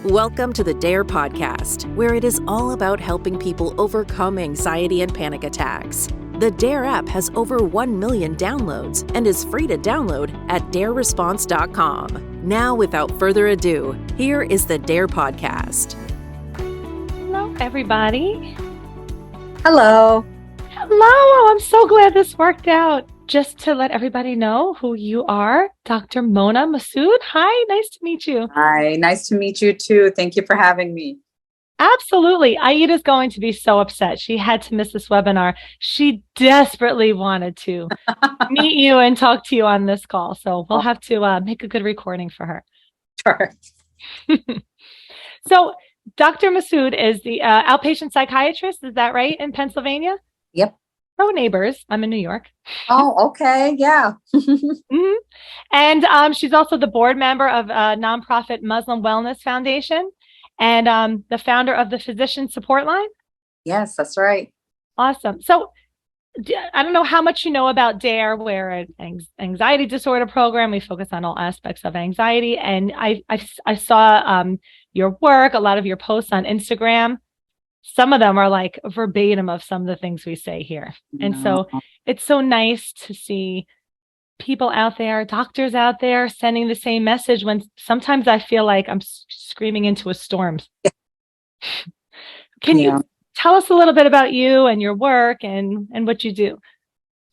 Welcome to the DARE podcast, where it is all about helping people overcome anxiety and panic attacks. The DARE app has over 1 million downloads and is free to download at dareresponse.com. Now, without further ado, here is the DARE podcast. Hello, everybody. Hello. Hello. I'm so glad this worked out. Just to let everybody know who you are, Dr. Mona Masood. Hi, nice to meet you. Hi, nice to meet you too. Thank you for having me. Absolutely. Aida's going to be so upset. She had to miss this webinar. She desperately wanted to meet you and talk to you on this call. So we'll have to make a good recording for her. Sure. So Dr. Masood is the outpatient psychiatrist. Is that right, in Pennsylvania? Yep. Oh, neighbors. I'm in New York. Oh, okay. Yeah. Mm-hmm. And she's also the board member of a nonprofit Muslim Wellness Foundation and the founder of the Physician Support Line. Yes, that's right. Awesome. So I don't know how much you know about DARE. We're an anxiety disorder program. We focus on all aspects of anxiety. And I saw your work, a lot of your posts on Instagram. Some of them are like verbatim of some of the things we say here. And so it's so nice to see people out there, doctors out there sending the same message when sometimes I feel like I'm screaming into a storm. Can you tell us a little bit about you and your work and what you do?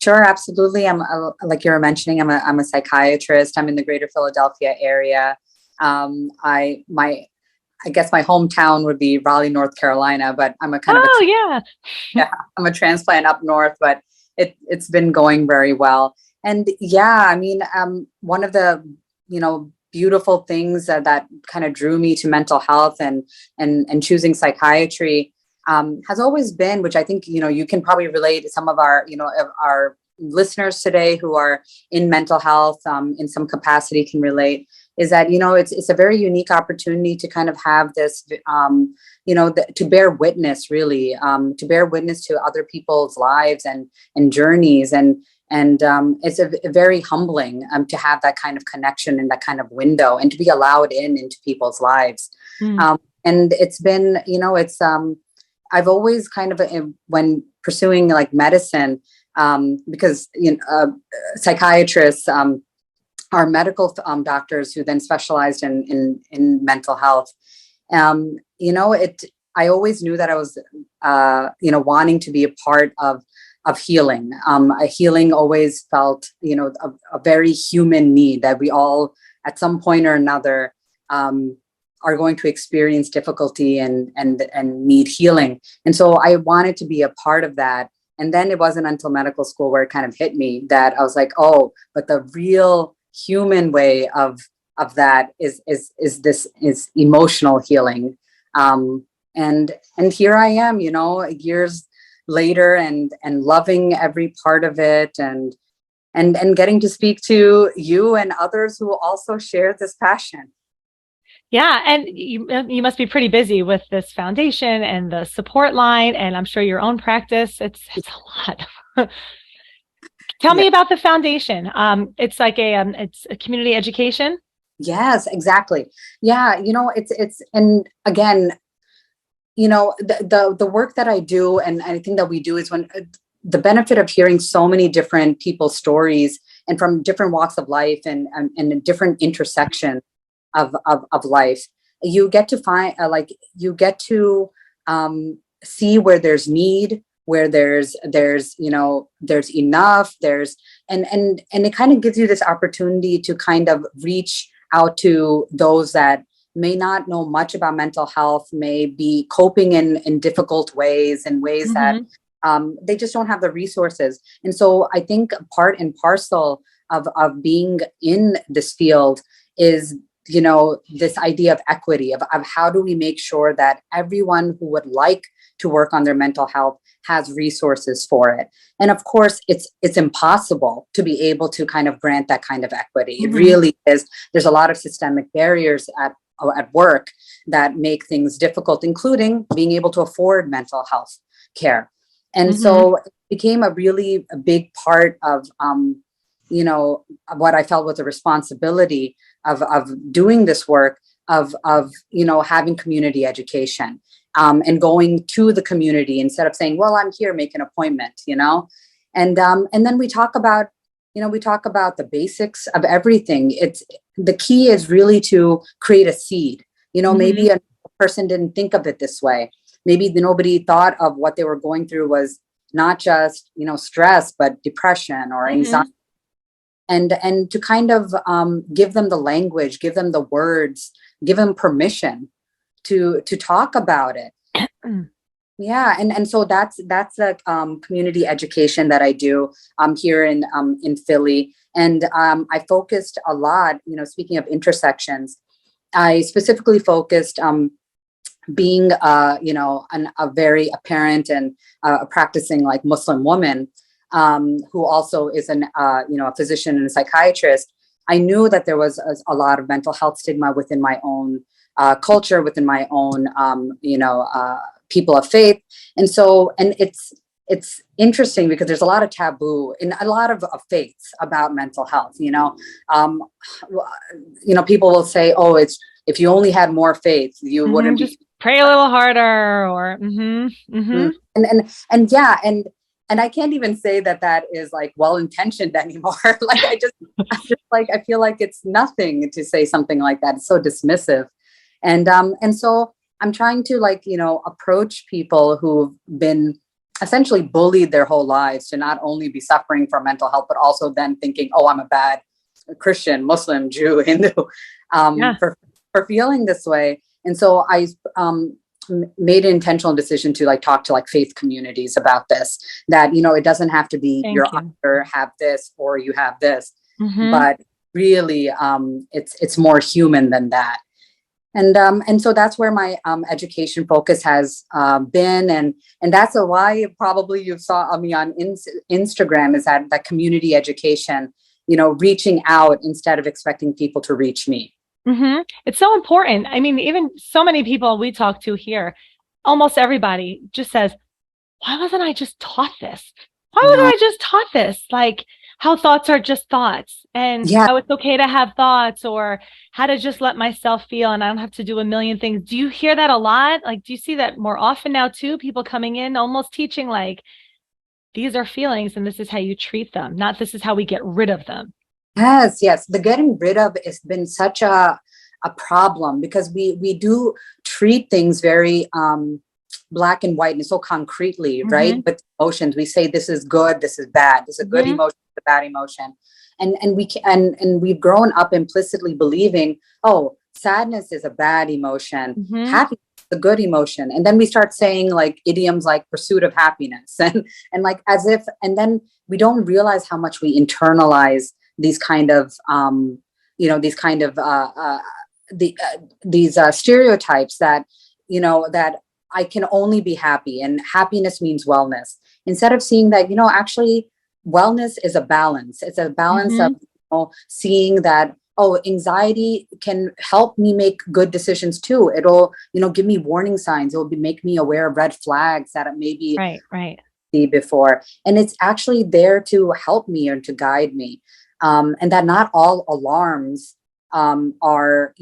Sure, absolutely. I'm like you were mentioning, I'm a psychiatrist. I'm in the greater Philadelphia area. I guess my hometown would be Raleigh, North Carolina, but I'm I'm a transplant up north, but it's been going very well. And yeah, I mean, one of the, beautiful things that kind of drew me to mental health and choosing psychiatry has always been, which I think, you can probably relate to some of our listeners today who are in mental health in some capacity can relate, is that, it's a very unique opportunity to kind of have this, to bear witness, really, to bear witness to other people's lives and journeys. And it's a very humbling to have that kind of connection and that kind of window and to be allowed into people's lives. And it's been, I've always kind of, when pursuing like medicine, because psychiatrists are medical doctors who then specialized in mental health. I always knew that I was, wanting to be a part of healing. Healing always felt, a very human need that we all, at some point or another, are going to experience difficulty and need healing. And so I wanted to be a part of that. And then it wasn't until medical school where it kind of hit me that I was like, oh, but the real human way of that is emotional healing. And here I am, years later and loving every part of it and getting to speak to you and others who also share this passion. Yeah. And you must be pretty busy with this foundation and the support line, and I'm sure your own practice. It's a lot. Tell me about the foundation. It's like it's a community education. Yes, exactly. Yeah. It's, and again, the work that I do, and I think that we do, is when the benefit of hearing so many different people's stories and from different walks of life and a different intersection of life, you get to find, see where there's need, where there's enough, and it kind of gives you this opportunity to kind of reach out to those that may not know much about mental health, may be coping in difficult ways and ways that they just don't have the resources. And so I think part and parcel of being in this field is, this idea of equity, of how do we make sure that everyone who would like to work on their mental health has resources for it. And of course, it's impossible to be able to kind of grant that kind of equity. It really is. There's a lot of systemic barriers at work that make things difficult, including being able to afford mental health care. And so it became a big part of, what I felt was a responsibility of doing this work, having community education, and going to the community instead of saying, well, I'm here, make an appointment, and then we talk about the basics of everything. It's the key is really to create a seed. Maybe a person didn't think of it this way. Maybe nobody thought of what they were going through was not just, stress, but depression or anxiety. And to kind of give them the language, give them the words, give them permission to talk about it. Yeah, and so that's the community education that I do here in Philly, and I focused a lot. Speaking of intersections, I specifically focused being a very apparent and a practicing like Muslim woman who also is a physician and a psychiatrist. I knew that there was a lot of mental health stigma within my own culture, within my own people of faith. And it's interesting because there's a lot of taboo in a lot of faiths about mental health. People will say, oh, it's, if you only had more faith, you wouldn't just pray a little harder, or and I can't even say that is like well-intentioned anymore. Like I feel like it's nothing to say something like that. It's so dismissive. And so I'm trying to approach people who've been essentially bullied their whole lives to not only be suffering from mental health, but also then thinking, oh, I'm a bad Christian, Muslim, Jew, Hindu, for feeling this way. And so I made an intentional decision to talk to faith communities about this, that, it doesn't have to be either have this or you have this, but really it's more human than that. And so that's where my education focus has been, and that's why probably you saw me on Instagram, is that community education, reaching out instead of expecting people to reach me. It's so important. I mean, even so many people we talk to here, almost everybody just says, why wasn't I just taught this? Why wasn't I just taught this? Like how thoughts are just thoughts, and how it's okay to have thoughts, or how to just let myself feel and I don't have to do a million things. Do you hear that a lot? Like, do you see that more often now too? People coming in almost teaching these are feelings and this is how you treat them, not this is how we get rid of them. Yes. The getting rid of has been such a problem, because we do treat things very black and white and so concretely, right? With emotions, we say this is good, this is bad, this is a good emotion, this is a bad emotion, and we've grown up implicitly believing, oh, sadness is a bad emotion, happiness is a good emotion, and then we start saying idioms like pursuit of happiness, and as if, and then we don't realize how much we internalize these kind of these stereotypes that that I can only be happy and happiness means wellness, instead of seeing that actually wellness is a balance. It's a balance of seeing that, oh, anxiety can help me make good decisions too. It'll give me warning signs. It'll make me aware of red flags that it maybe see before, and it's actually there to help me and to guide me. And that not all alarms are,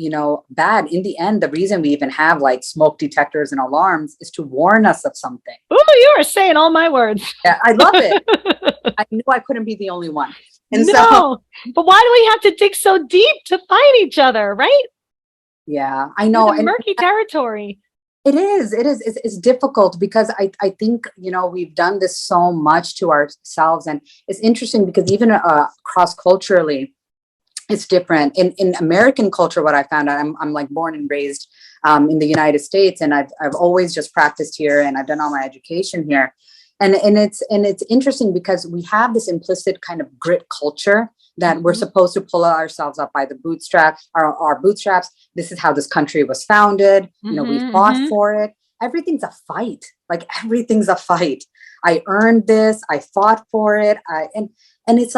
bad. In the end, the reason we even have smoke detectors and alarms is to warn us of something. Oh, you are saying all my words. Yeah, I love it. I knew I couldn't be the only one. And but why do we have to dig so deep to find each other, right? Yeah, I know. It's murky territory. It is. It's difficult because I think, we've done this so much to ourselves, and it's interesting because even cross culturally, it's different. In American culture, what I found out, I'm born and raised in the United States, and I've always just practiced here, and I've done all my education here, and it's interesting because we have this implicit kind of grit culture that we're supposed to pull ourselves up by the bootstraps, our bootstraps. This is how this country was founded. We fought for it. Everything's a fight. Everything's a fight. I earned this. I fought for it. And it's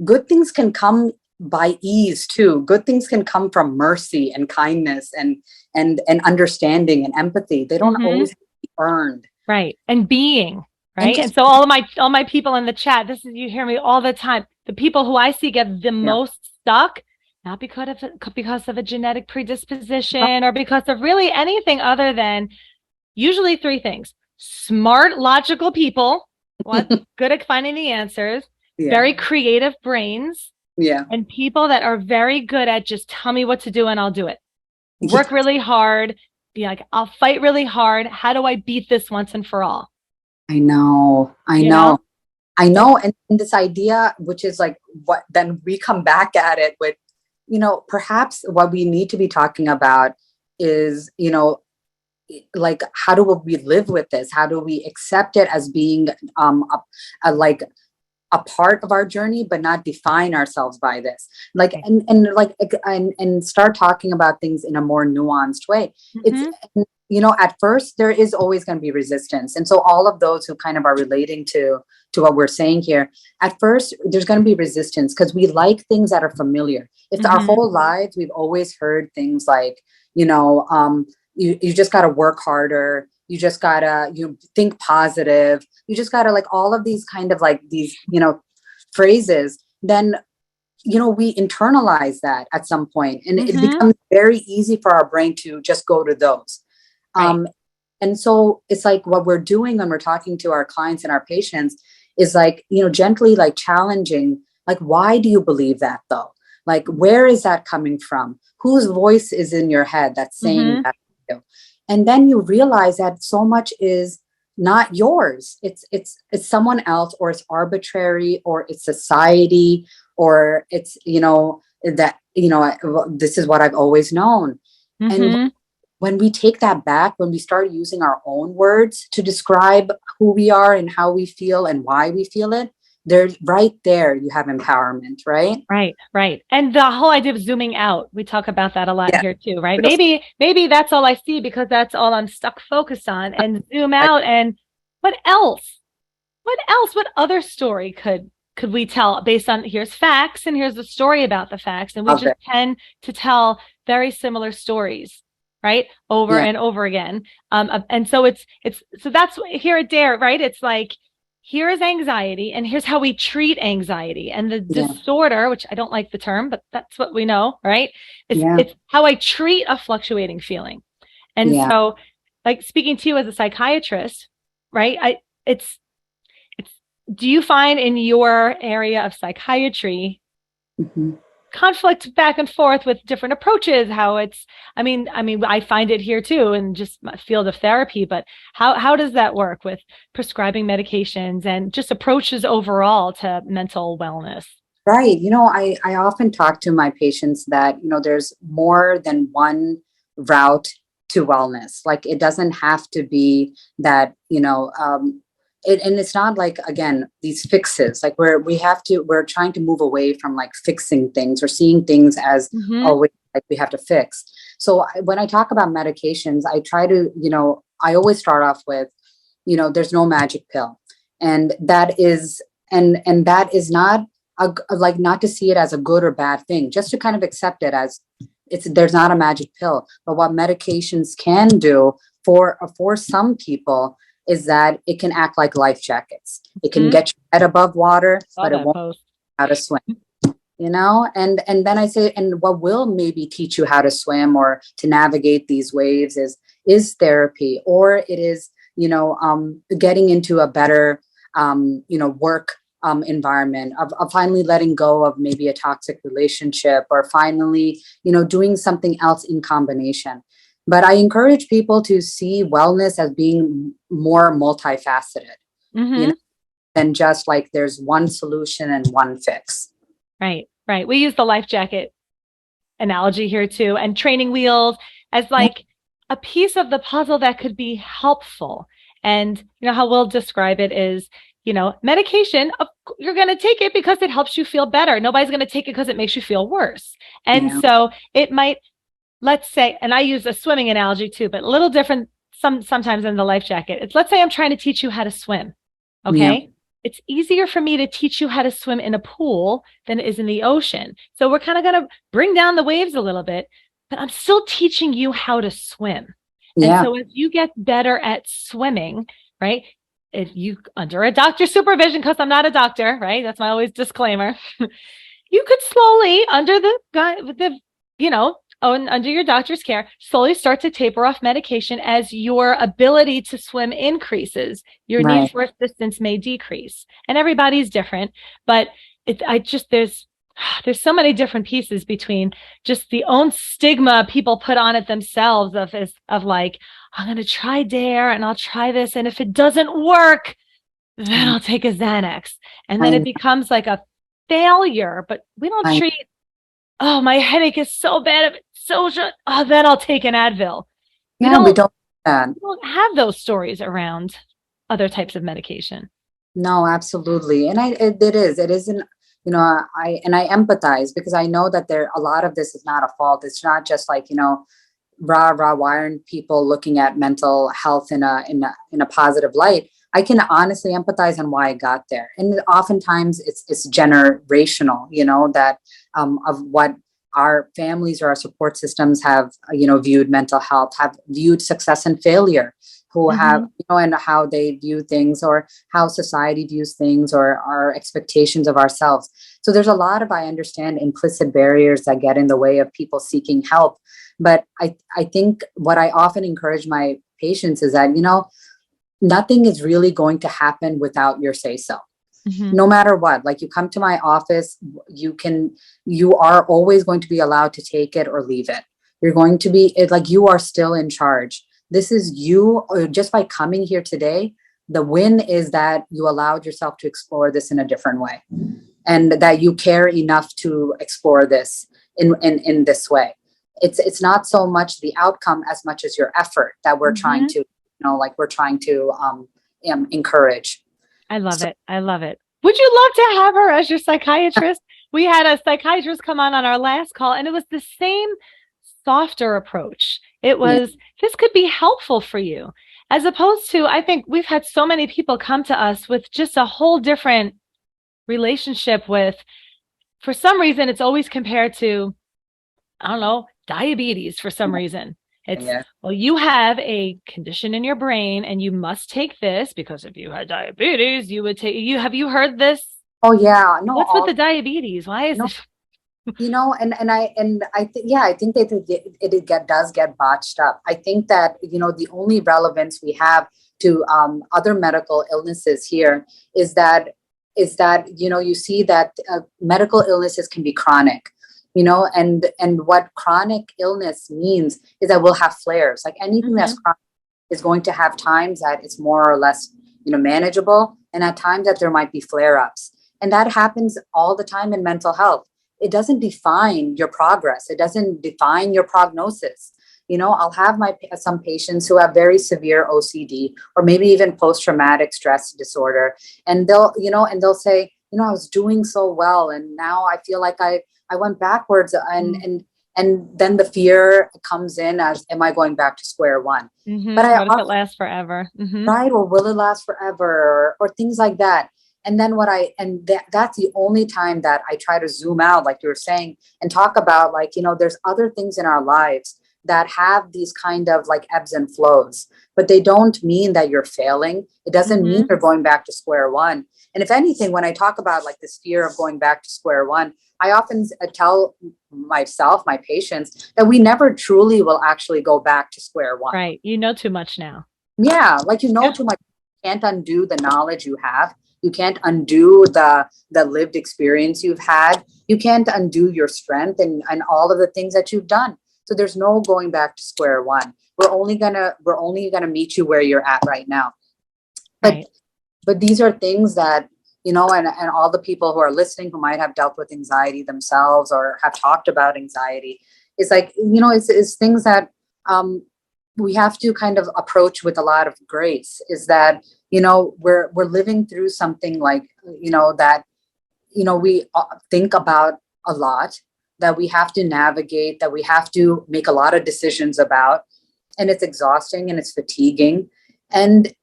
good things can come by ease too. Good things can come from mercy and kindness and understanding and empathy. They don't always have to be earned. Right. And being. Right. And so all my people in the chat, you hear me all the time. The people who I see get the most stuck not because of a genetic predisposition or because of really anything other than usually three things: smart, logical people, good at finding the answers, very creative brains, and people that are very good at just tell me what to do and I'll do it. Work really hard, be like, I'll fight really hard. How do I beat this once and for all? I know. And this idea, which is like what, then we come back at it with, perhaps what we need to be talking about is, like, how do we live with this? How do we accept it as being a part of our journey, but not define ourselves by this? Like, and start talking about things in a more nuanced way. It's, at first there is always going to be resistance. And so all of those who kind of are relating to what we're saying here, at first there's going to be resistance because we like things that are familiar. It's our whole lives. We've always heard things like, you just got to work harder. You just got to, think positive. You just got to, like, all of these kind of like these, phrases. Then, we internalize that at some point, and it becomes very easy for our brain to just go to those. And so it's like what we're doing when we're talking to our clients and our patients is like, gently like challenging, like, why do you believe that though? Like, where is that coming from? Whose voice is in your head that's saying that? And then you realize that so much is not yours. It's someone else, or it's arbitrary, or it's society, or it's, this is what I've always known. And when we take that back, when we start using our own words to describe who we are and how we feel and why we feel it, there's right there, you have empowerment, right? Right. And the whole idea of zooming out, we talk about that a lot here too, right? Maybe that's all I see because that's all I'm focused on, and zoom out. And what else? What other story could we tell based on, here's facts and here's the story about the facts. And we just tend to tell very similar stories, right? Over and over again. And so so that's here at DARE, right? It's like, here is anxiety and here's how we treat anxiety, and the disorder, which I don't like the term, but that's what we know, right? It's how I treat a fluctuating feeling. And so, like, speaking to you as a psychiatrist, right? Do you find in your area of psychiatry conflict back and forth with different approaches? How it's, I mean, I find it here too, in just my field of therapy, but how does that work with prescribing medications and just approaches overall to mental wellness? Right. I often talk to my patients that, there's more than one route to wellness. Like, it doesn't have to be that, and it's not like, again, these fixes, like we're trying to move away from like fixing things or seeing things as always like we have to fix. So when I talk about medications, I try to, I always start off with, there's no magic pill. And that is, and that is not not to see it as a good or bad thing, just to kind of accept it as there's not a magic pill. But what medications can do for some people is that it can act like life jackets. It can get your head above water, but it won't know how to swim. And then I say, and what will maybe teach you how to swim or to navigate these waves is therapy, or it is, getting into a better, work environment, of finally letting go of maybe a toxic relationship, or finally, doing something else in combination. But I encourage people to see wellness as being more multifaceted, than just like there's one solution and one fix. Right. We use the life jacket analogy here too, and training wheels as like a piece of the puzzle that could be helpful. And how we'll describe it is, medication, you're going to take it because it helps you feel better. Nobody's going to take it because it makes you feel worse. And so it might, let's say, and I use a swimming analogy too, but a little different sometimes in the life jacket. It's, let's say I'm trying to teach you how to swim. Okay. It's easier for me to teach you how to swim in a pool than it is in the ocean. So we're kind of going to bring down the waves a little bit, but I'm still teaching you how to swim. And so as you get better at swimming, right? If you under a doctor's supervision, because I'm not a doctor, right? That's my always disclaimer. You could slowly, under under your doctor's care, slowly start to taper off medication as your ability to swim increases. Your Right. need for assistance may decrease, and everybody's different. But there's so many different pieces between just the own stigma people put on it themselves of like, I'm going to try DARE and I'll try this, and if it doesn't work, then I'll take a Xanax, and then it becomes like a failure. But we don't treat, oh, my headache is so bad, then I'll take an Advil. We don't have those stories around other types of medication. No, absolutely. And it isn't, I empathize, because I know that a lot of this is not a fault. It's not just like, why aren't people looking at mental health in a positive light? I can honestly empathize on why I got there. And oftentimes it's generational, that of what our families or our support systems have, viewed mental health, have viewed success and failure, who have, and how they view things, or how society views things, or our expectations of ourselves. So there's a lot of, I understand, implicit barriers that get in the way of people seeking help. But I think what I often encourage my patients is that, nothing is really going to happen without your say so. No matter what, like, you come to my office, you are always going to be allowed to take it or leave it. You're going to be like, you are still in charge. This is you. Just by coming here today, the win is that you allowed yourself to explore this in a different way, and that you care enough to explore this in this way. It's not so much the outcome as much as your effort that we're trying to, we're trying to encourage. I love it. I love it. Would you love to have her as your psychiatrist? We had a psychiatrist come on our last call, and it was the same softer approach. It was, this could be helpful for you, as opposed to, I think we've had so many people come to us with just a whole different relationship with, for some reason, it's always compared to, I don't know, diabetes for some reason. It's, well, you have a condition in your brain and you must take this, because if you had diabetes, you would take, have you heard this? Oh yeah. No. What's with the diabetes? Why is it? I think that it does get botched up. I think that, the only relevance we have to other medical illnesses here is that, you see that medical illnesses can be chronic. And what chronic illness means is that we'll have flares. Like anything that's chronic is going to have times that it's more or less, manageable, and at times that there might be flare-ups. And that happens all the time in mental health. It doesn't define your progress. It doesn't define your prognosis. I'll have some patients who have very severe OCD, or maybe even post-traumatic stress disorder, and they'll say, I was doing so well, and now I feel like I went backwards, and then the fear comes in as, am I going back to square one? But what if it lasts forever? Right. Or will it last forever, or things like that? And then that's the only time that I try to zoom out, like you were saying, and talk about, like, there's other things in our lives that have these kind of like ebbs and flows, but they don't mean that you're failing. It doesn't mean you're going back to square one. And if anything, when I talk about like this fear of going back to square one, I often tell myself, my patients, that we never truly will actually go back to square one. Right. You know too much now. Yeah. Like, too much. You can't undo the knowledge you have. You can't undo the lived experience you've had. You can't undo your strength and all of the things that you've done. So there's no going back to square one. We're only gonna meet you where you're at right now. But these are things that, and all the people who are listening who might have dealt with anxiety themselves or have talked about anxiety, it's like, it's things that we have to kind of approach with a lot of grace. Is that, we're living through something like, that, we think about a lot, that we have to navigate, that we have to make a lot of decisions about, and it's exhausting and it's fatiguing, and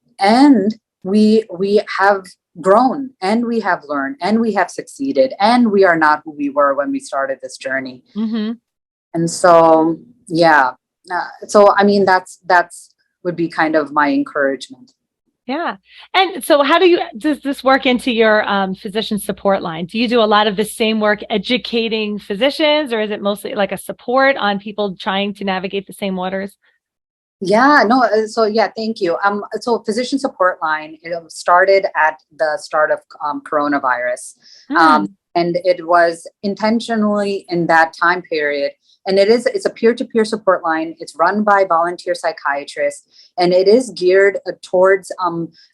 we have grown, and we have learned, and we have succeeded, and we are not who we were when we started this journey. And so, so I mean, that's would be kind of my encouragement. Yeah. And so how does this work into your physician support line? Do you do a lot of the same work educating physicians, or is it mostly like a support on people trying to navigate the same waters? Yeah, no, so yeah, thank you. So physician support line, it started at the start of coronavirus. Mm. And it was intentionally in that time period. And it's a peer-to-peer support line. It's run by volunteer psychiatrists, and it is geared towards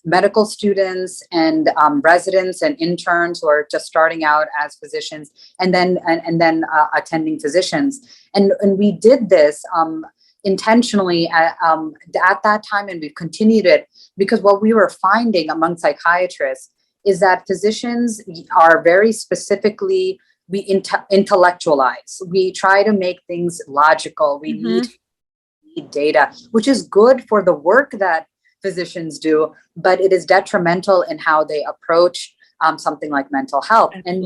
medical students and residents and interns who are just starting out as physicians, and then attending physicians. And we did this intentionally at that time, and we've continued it because what we were finding among psychiatrists is that physicians are very specifically, we intellectualize. We try to make things logical. We need data, which is good for the work that physicians do, but it is detrimental in how they approach something like mental health and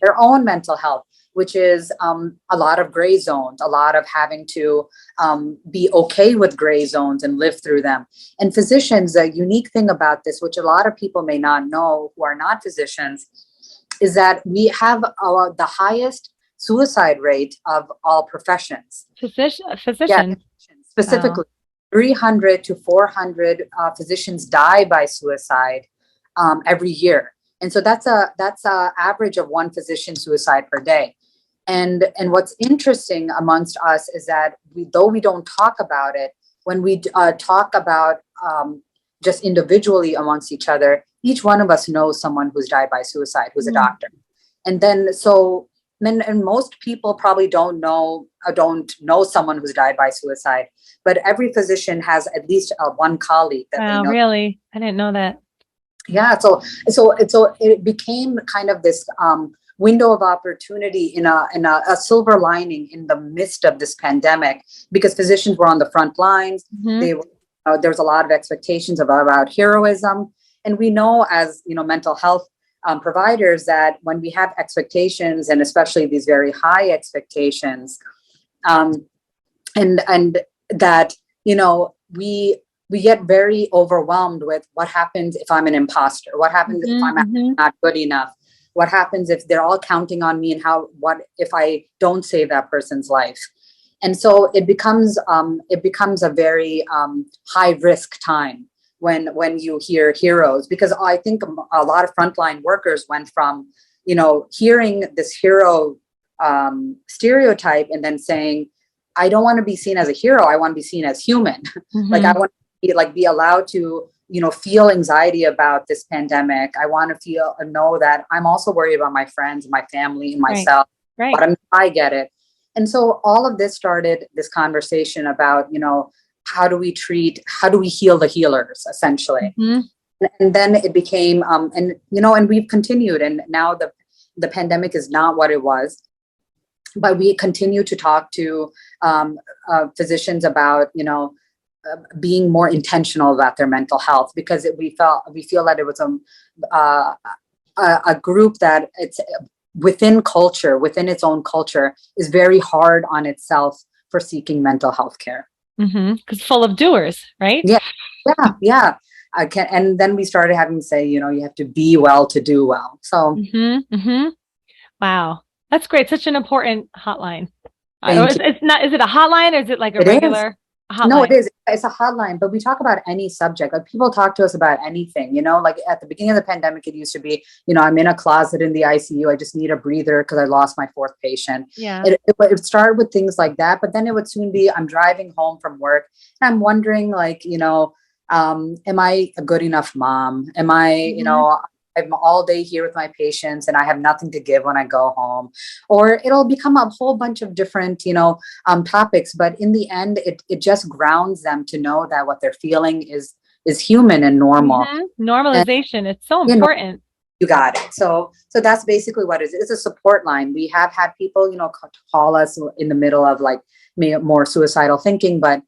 their own mental health, which is a lot of gray zones, a lot of having to be okay with gray zones and live through them. And physicians, a unique thing about this, which a lot of people may not know who are not physicians, is that we have the highest suicide rate of all professions. Physicians. Yeah, specifically, 300 to 400 physicians die by suicide every year. And so that's a average of one physician suicide per day. And what's interesting amongst us is that though we don't talk about it, when we talk about just individually amongst each other, each one of us knows someone who's died by suicide, who's a doctor. And then and most people probably don't know someone who's died by suicide, but every physician has at least one colleague that they know. Really? I didn't know that. Yeah, so it became kind of this window of opportunity in a silver lining in the midst of this pandemic, because physicians were on the front lines. They were, there was a lot of expectations about heroism, and we know as mental health providers that when we have expectations, and especially these very high expectations, and that we get very overwhelmed with what happens if I'm an imposter, what happens if I'm not good enough, what happens if they're all counting on me, and what if I don't save that person's life. And so it becomes a very high risk time when you hear heroes, because I think a lot of frontline workers went from hearing this hero stereotype and then saying, I don't want to be seen as a hero, I want to be seen as human. Like I want to be allowed to feel anxiety about this pandemic. I want to know that I'm also worried about my friends, my family, and myself. Right. But I get it. And so all of this started this conversation about, how do we heal the healers, essentially. And then it became, and we've continued, and now the pandemic is not what it was, but we continue to talk to physicians about, being more intentional about their mental health, because we feel that it was a group that it's within its own culture is very hard on itself for seeking mental health care. Because full of doers, right? Yeah. And then we started having to say, you have to be well to do well. So, wow, that's great. Such an important hotline. It's not. Is it a hotline, or is it like a regular hotline? No, it is. It's a hotline, but we talk about any subject. Like people talk to us about anything. Like at the beginning of the pandemic, it used to be, I'm in a closet in the ICU. I just need a breather because I lost my fourth patient. Yeah. It started with things like that, but then it would soon be, I'm driving home from work and I'm wondering, like, am I a good enough mom? Am I, I'm all day here with my patients and I have nothing to give when I go home, or it'll become a whole bunch of different, topics. But in the end, it just grounds them to know that what they're feeling is human and normal. Normalization. It's so important. You got it. So that's basically what it is. It's a support line. We have had people, call us in the middle of like more suicidal thinking, but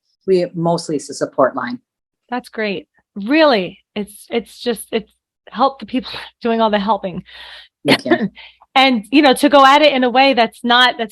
mostly it's a support line. That's great. Really. It's help the people doing all the helping. And to go at it in a way that's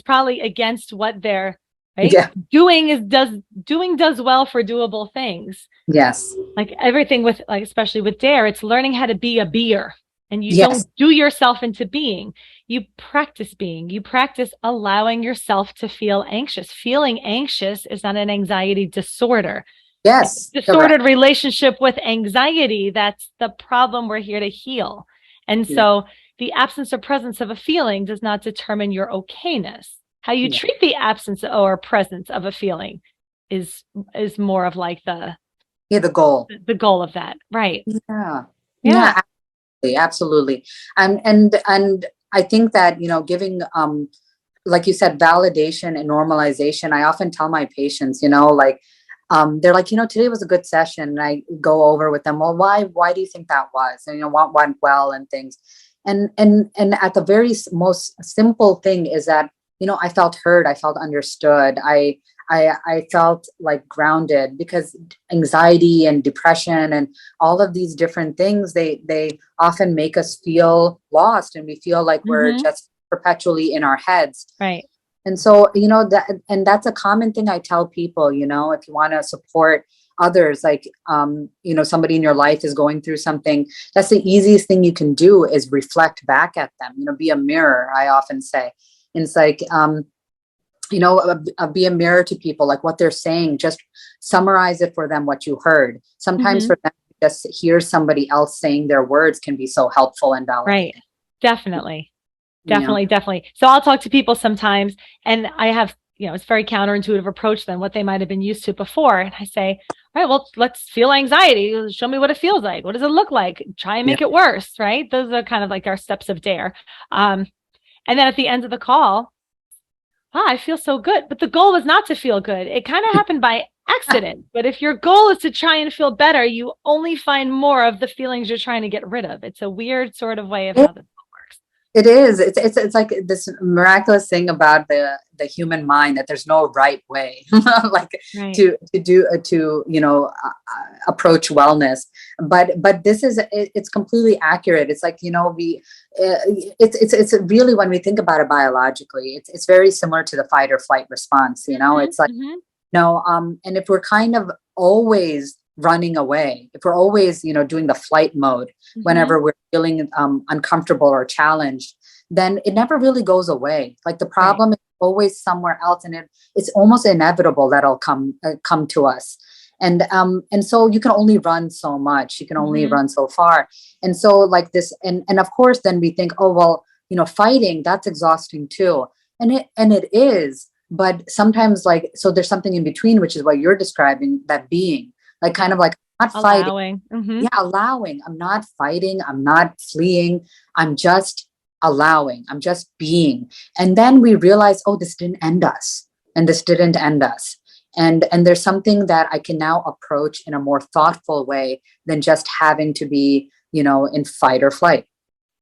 probably against what their right? Yeah. Doing does well for doable things. Yes. Like everything with, like, especially with DARE, it's learning how to be a beer, and you Yes. don't do yourself into being. You practice being. You practice allowing yourself to feel anxious. Feeling anxious is not an anxiety disorder. Yes. Disordered relationship with anxiety. That's the problem we're here to heal. And so the absence or presence of a feeling does not determine your okayness. How you treat the absence or presence of a feeling is more of like the goal of that. Right. Yeah. Absolutely. And I think that, giving, like you said, validation and normalization. I often tell my patients, like, they're like, today was a good session. And I go over with them, well, why do you think that was? And, what went well and things. And at the very most simple thing is that, I felt heard. I felt understood. I felt like grounded, because anxiety and depression and all of these different things, they often make us feel lost, and we feel like we're just perpetually in our heads. Right. And so, that's a common thing I tell people, if you want to support others, like, somebody in your life is going through something, that's the easiest thing you can do is reflect back at them, be a mirror. I often say, and it's like, be a mirror to people, like what they're saying, just summarize it for them, what you heard. Sometimes for them to just hear somebody else saying their words can be so helpful and validating. Right. Definitely. So I'll talk to people sometimes, and I have, it's very counterintuitive approach than what they might have been used to before. And I say, all right, well, let's feel anxiety. Show me what it feels like. What does it look like? Try and make it worse. Right. Those are kind of like our steps of DARE. And then at the end of the call, wow, I feel so good. But the goal was not to feel good. It kind of happened by accident. But if your goal is to try and feel better, you only find more of the feelings you're trying to get rid of. It's a weird sort of way of how this works. It is. It's like this miraculous thing about the human mind, that there's no right way, like to approach wellness. But this is, it's completely accurate. It's like, it's really, when we think about it biologically, it's very similar to the fight or flight response. It's like, and if we're kind of always running away, if we're always, doing the flight mode, whenever we're feeling uncomfortable or challenged, then it never really goes away. Like the problem is always somewhere else, and it's almost inevitable that it'll come to us. And so you can only run so much, you can only run so far. And so like this, and of course, then we think, oh, well, fighting, that's exhausting too. And it is, but sometimes, like, so there's something in between, which is what you're describing, that being, like, kind of like, I'm not fighting. Allowing. I'm not fighting. I'm not fleeing. I'm just allowing. I'm just being. And then we realize, oh, this didn't end us. And this didn't end us. And there's something that I can now approach in a more thoughtful way than just having to be, in fight or flight.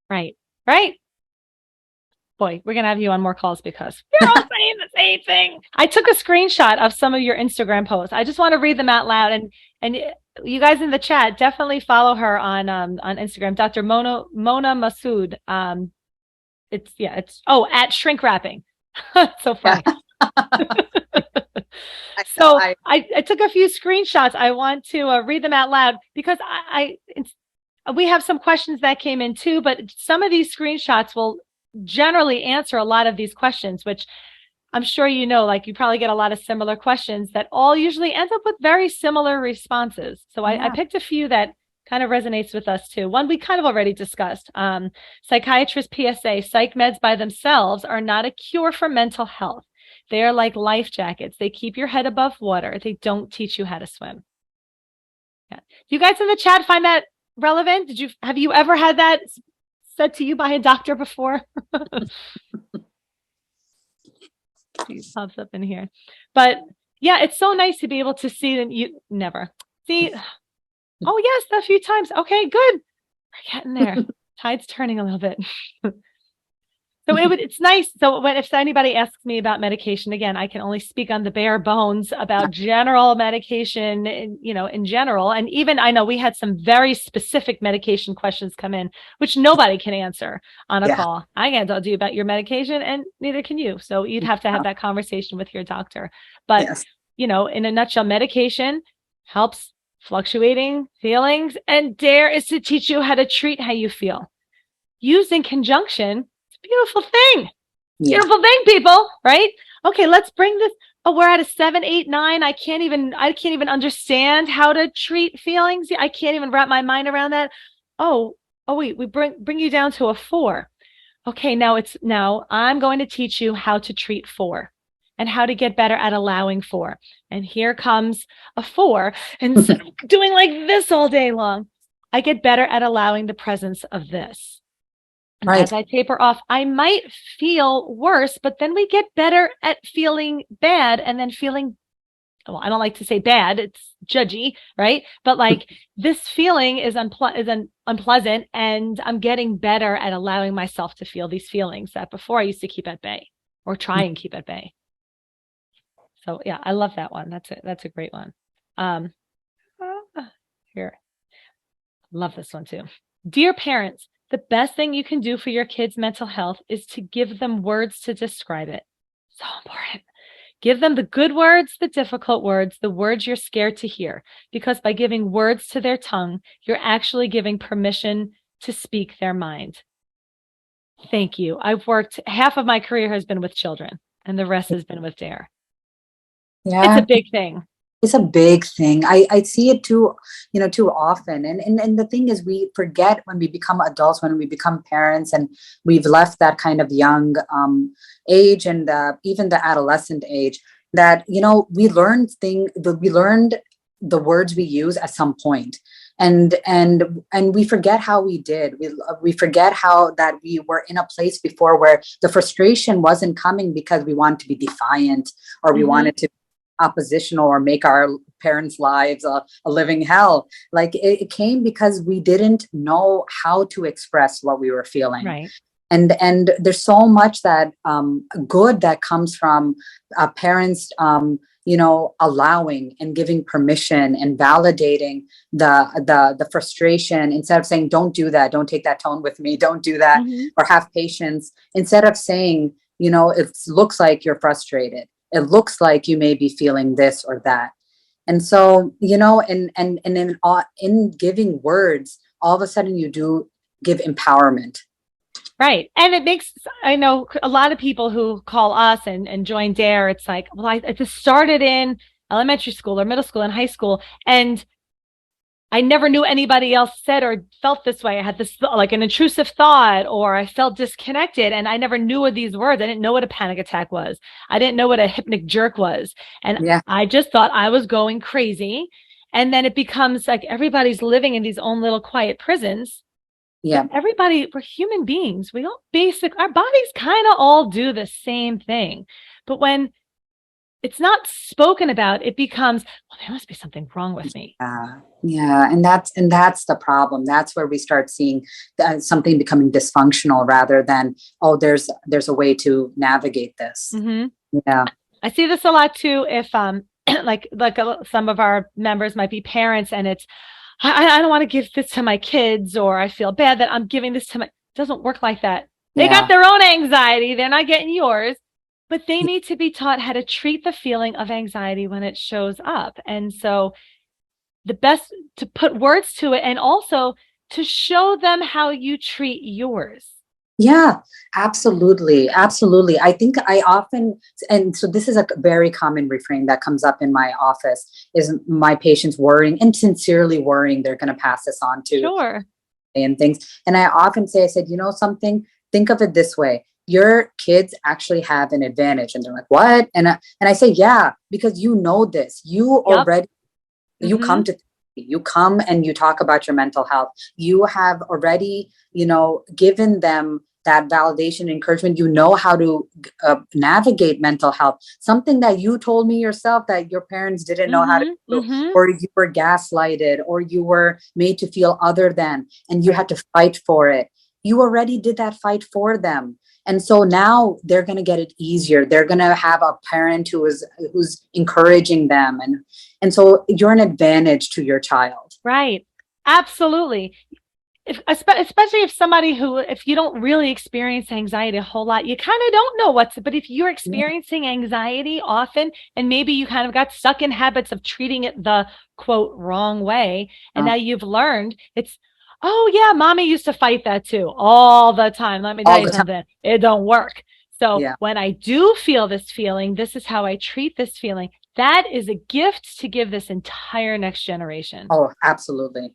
Right. Boy, we're going to have you on more calls, because you're all saying the same thing. I took a screenshot of some of your Instagram posts. I just want to read them out loud. And you guys in the chat, definitely follow her on Instagram, Dr. Mona Masood. It's at shrink wrapping. So funny. So I took a few screenshots. I want to read them out loud, because we have some questions that came in too, but some of these screenshots will generally answer a lot of these questions, which I'm sure like you probably get a lot of similar questions that all usually end up with very similar responses. So I picked a few that kind of resonates with us too. One we kind of already discussed. Psychiatrist PSA, psych meds by themselves are not a cure for mental health. They are like life jackets. They keep your head above water. They don't teach you how to swim. Yeah. You guys in the chat find that relevant? Have you ever had that said to you by a doctor before? He pops up in here. But yeah, it's so nice to be able to see that you never see. Oh yes, a few times. Okay, good. We're getting there. Tide's turning a little bit. So it's nice. So if anybody asks me about medication, again, I can only speak on the bare bones about general medication, in general. And even I know we had some very specific medication questions come in, which nobody can answer on a call. I can't tell you about your medication, and neither can you. So you'd have to have that conversation with your doctor. But, in a nutshell, medication helps fluctuating feelings, and DARE is to teach you how to treat how you feel. Used in conjunction, it's a beautiful thing. Beautiful thing, people, right? Okay, let's bring this. Oh, we're at a 7, 8, 9. I can't even understand how to treat feelings. I can't even wrap my mind around that. Oh, wait, we bring you down to a 4. Okay, now I'm going to teach you how to treat 4 and how to get better at allowing 4. And here comes a 4. And instead of doing like this all day long, I get better at allowing the presence of this. And as I taper off, I might feel worse, but then we get better at feeling bad and then feeling, well, I don't like to say bad, it's judgy, right? But like this feeling is unpleasant, and I'm getting better at allowing myself to feel these feelings that before I used to keep at bay or try and keep at bay. So yeah, I love that one. That's a great one. Here, love this one too. Dear parents, the best thing you can do for your kids' mental health is to give them words to describe it. So important. Give them the good words, the difficult words, the words you're scared to hear, because by giving words to their tongue, you're actually giving permission to speak their mind. Thank you. Half of my career has been with children, and the rest has been with DARE. Yeah. It's a big thing. It's a big thing. I see it too often. And the thing is, we forget when we become adults, when we become parents, and we've left that kind of young age and even the adolescent age, that, we learned the words we use at some point. And we forget how we did. We forget how that we were in a place before where the frustration wasn't coming because we wanted to be defiant, or we wanted to oppositional or make our parents' lives a living hell. Like it came because we didn't know how to express what we were feeling. Right. And there's so much that good that comes from parents, allowing and giving permission and validating the frustration, instead of saying, don't do that, don't take that tone with me, don't do that, or have patience, instead of saying, it looks like you're frustrated. It looks like you may be feeling this or that. And so, in giving words, all of a sudden you do give empowerment. Right. And I know a lot of people who call us and join DARE. It's like, well, I just started in elementary school or middle school and high school, and I never knew anybody else said or felt this way. I had this like an intrusive thought, or I felt disconnected, and I never knew of these words. I didn't know what a panic attack was. I didn't know what a hypnic jerk was. And I just thought I was going crazy. And then it becomes like everybody's living in these own little quiet prisons. Yeah. We're human beings. We all our bodies kind of all do the same thing. But when it's not spoken about, it becomes, well, there must be something wrong with me. Yeah. And that's the problem. That's where we start seeing something becoming dysfunctional, rather than, oh, there's a way to navigate this. Yeah. I see this a lot too. If like some of our members might be parents, and it's, I don't want to give this to my kids, or I feel bad that I'm giving this to it doesn't work like that. They got their own anxiety. They're not getting yours. But they need to be taught how to treat the feeling of anxiety when it shows up. And so the best to put words to it, and also to show them how you treat yours. Yeah, absolutely. Absolutely. I think I often, and so this is a very common refrain that comes up in my office, is my patients worrying and sincerely worrying they're going to pass this on to and things. And I often say, something, think of it this way. Your kids actually have an advantage. And they're like, what? And I say, yeah, because you know this, you already, you come and you talk about your mental health. You have already, given them that validation, encouragement. You know how to navigate mental health, something that you told me yourself that your parents didn't know how to do, or you were gaslighted, or you were made to feel other than, and you had to fight for it. You already did that fight for them. And so now they're going to get it easier. They're going to have a parent who's encouraging them. And so you're an advantage to your child. Right. Absolutely. Especially if you don't really experience anxiety a whole lot, you kind of don't know but if you're experiencing anxiety often, and maybe you kind of got stuck in habits of treating it the quote wrong way, and now you've learned oh yeah, mommy used to fight that too all the time. Let me tell you something, it don't work. So when I do feel this feeling, this is how I treat this feeling. That is a gift to give this entire next generation. Oh, absolutely.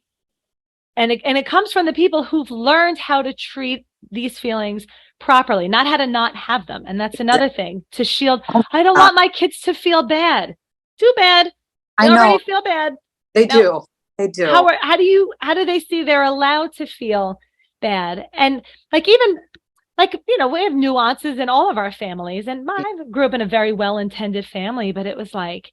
And it comes from the people who've learned how to treat these feelings properly, not how to not have them. And that's another thing to shield. I don't want my kids to feel bad. Too bad. They already feel bad. They do. They do. How do they see they're allowed to feel bad? And even we have nuances in all of our families. And I grew up in a very well-intended family, but it was like,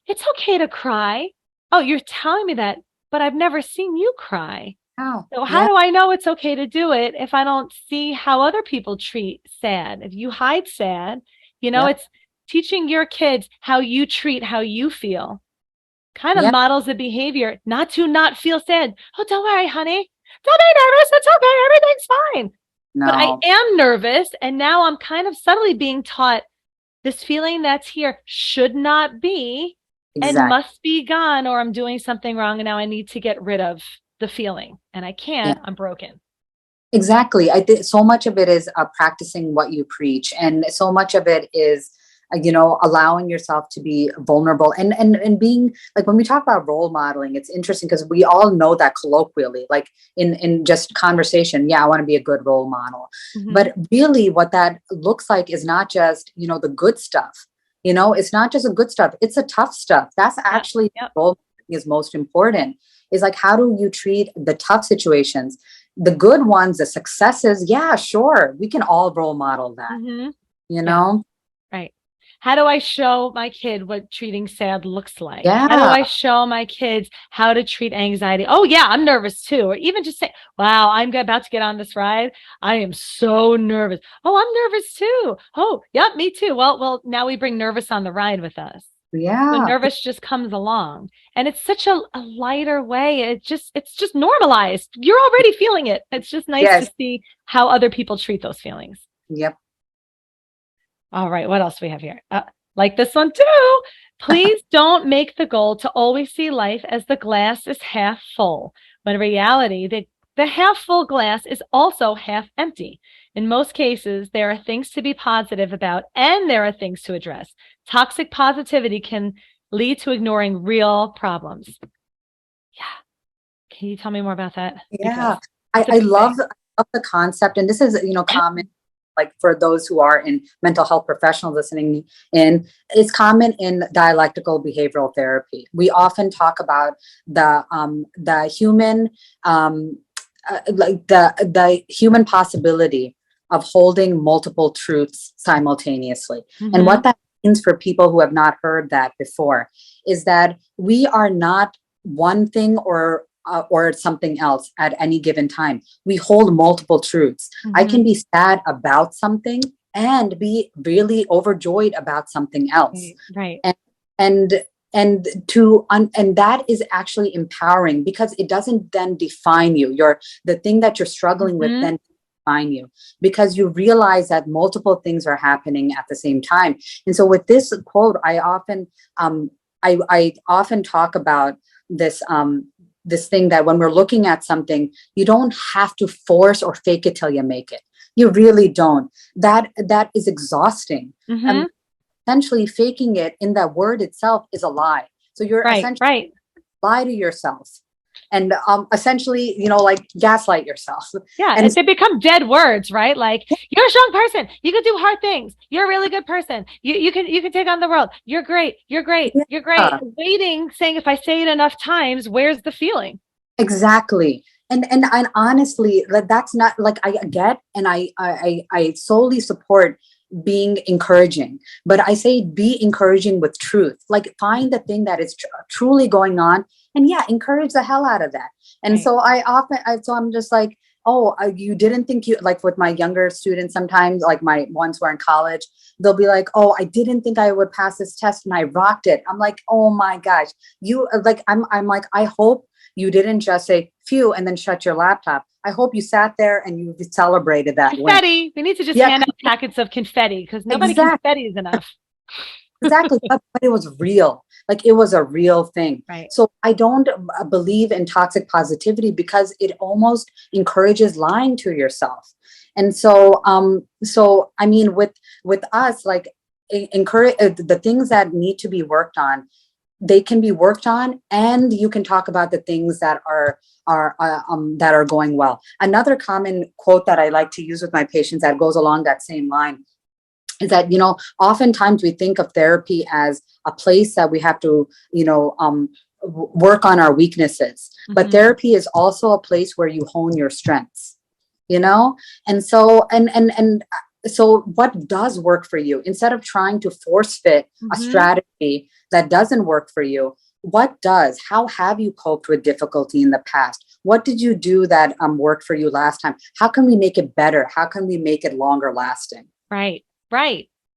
it's okay to cry. Oh, you're telling me that, but I've never seen you cry. Oh, so how do I know it's okay to do it if I don't see how other people treat sad? If you hide sad, it's teaching your kids how you treat how you feel. Kind of models the behavior, not feel sad. Oh, don't worry, honey. Don't be nervous. It's okay. Everything's fine. No. But I am nervous. And now I'm kind of subtly being taught this feeling that's here should not be. And must be gone, or I'm doing something wrong, and now I need to get rid of the feeling, and I can't. I'm broken. Exactly. I think so much of it is practicing what you preach, and so much of it is allowing yourself to be vulnerable and being like, when we talk about role modeling, it's interesting because we all know that colloquially, like in just conversation. I want to be a good role model, but really, what that looks like is not just the good stuff. It's not just the good stuff. It's the tough stuff. That's actually role is most important, is like, how do you treat the tough situations? The good ones, the successes. Yeah, sure. We can all role model that, Right. How do I show my kid what treating sad looks like? Yeah. How do I show my kids how to treat anxiety? Oh yeah, I'm nervous too. Or even just say, wow, I'm about to get on this ride. I am so nervous. Oh, I'm nervous too. Oh, yeah, me too. Well, now we bring nervous on the ride with us. Yeah. The nervous just comes along. And it's such a lighter way. It's just normalized. You're already feeling it. It's just nice to see how other people treat those feelings. Yep. All right. What else do we have here? Like this one too. Please don't make the goal to always see life as the glass is half full, when in reality, the half full glass is also half empty. In most cases, there are things to be positive about, and there are things to address. Toxic positivity can lead to ignoring real problems. Yeah. Can you tell me more about that? Yeah. I love the concept. And this is, common, like for those who are in mental health professionals listening in, it's common in dialectical behavioral therapy. We often talk about the human, like the human possibility of holding multiple truths simultaneously. And what that means for people who have not heard that before is that we are not one thing or something else at any given time. We hold multiple truths. I can be sad about something and be really overjoyed about something else. Right. And that is actually empowering, because it doesn't then define you. The thing that you're struggling with then define you, because you realize that multiple things are happening at the same time. And so with this quote, I often talk about this thing that when we're looking at something, you don't have to force or fake it till you make it. You really don't. That is exhausting. Essentially, faking it in that word itself is a lie. So you're essentially lie to yourself. And essentially, like gaslight yourself. Yeah, and they become dead words, right? Like, you're a strong person. You can do hard things. You're a really good person. You can take on the world. You're great. You're great. You're great. Waiting, saying, if I say it enough times, where's the feeling? Exactly. And honestly, that's not, like, I get, and I solely support being encouraging, but I say be encouraging with truth. Like, find the thing that is truly going on, and encourage the hell out of that. And so I'm just like, oh, you didn't think you, like with my younger students, sometimes like my ones who are in college, they'll be like, oh, I didn't think I would pass this test and I rocked it. I'm like, oh my gosh, you like, I'm like, I hope you didn't just say phew and then shut your laptop. I hope you sat there and you celebrated that confetti. win. We need to just hand out packets of confetti because nobody confetti is enough. Exactly. But it was real. Like it was a real thing. Right. So I don't believe in toxic positivity because it almost encourages lying to yourself. And so, so I mean, with us, like encourage the things that need to be worked on, they can be worked on, and you can talk about the things that are going well. Another common quote that I like to use with my patients that goes along that same line is that, you know, oftentimes we think of therapy as a place that we have to, you know, work on our weaknesses, but therapy is also a place where you hone your strengths, you know? And so, and so what does work for you, instead of trying to force fit a strategy that doesn't work for you? What does? How have you coped with difficulty in the past? What did you do that worked for you last time? How can we make it better? How can we make it longer lasting? Right.